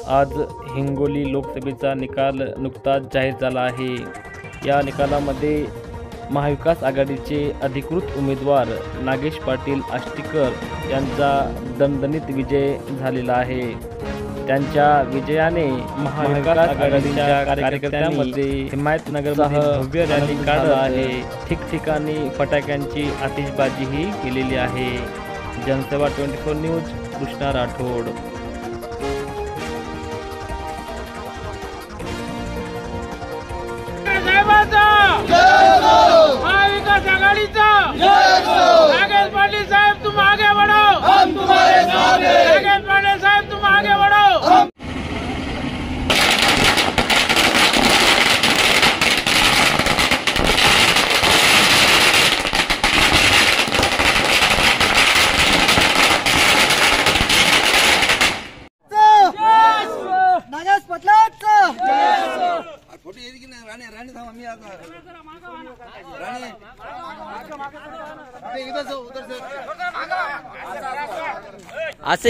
आज हिंगोली लोकसभेचा निकाल नुकताच जाहीर झाला आहे। या निकालामध्ये महाविकास आघाडीचे अधिकृत उमेदवार नागेश पाटील आष्टीकर यांचा दणदणीत विजय झालेला आहे। त्यांच्या विजयाने महाविकास आघाडीच्या कार्यकर्त्यांमध्ये हिमायतनगरमध्ये भव्य रॅली काढली आहे। ठिकठिकाणी फटाक्यांची आतिषबाजीही केलेली आहे। जनसेवा 24 न्यूज कृष्णा राठोड। महाविकास आघाडीचा नागेश पाटील साहेब तुम आगे बढ़ो, हम तुम्हारे साथ हैं। नागेश पाटील साहेब तुम आगे बढ़ो। नागेश पाटलांचा फोटो येईल की नाही? राणे राणे थांबा, मी आता राणे इधर से उधर से असे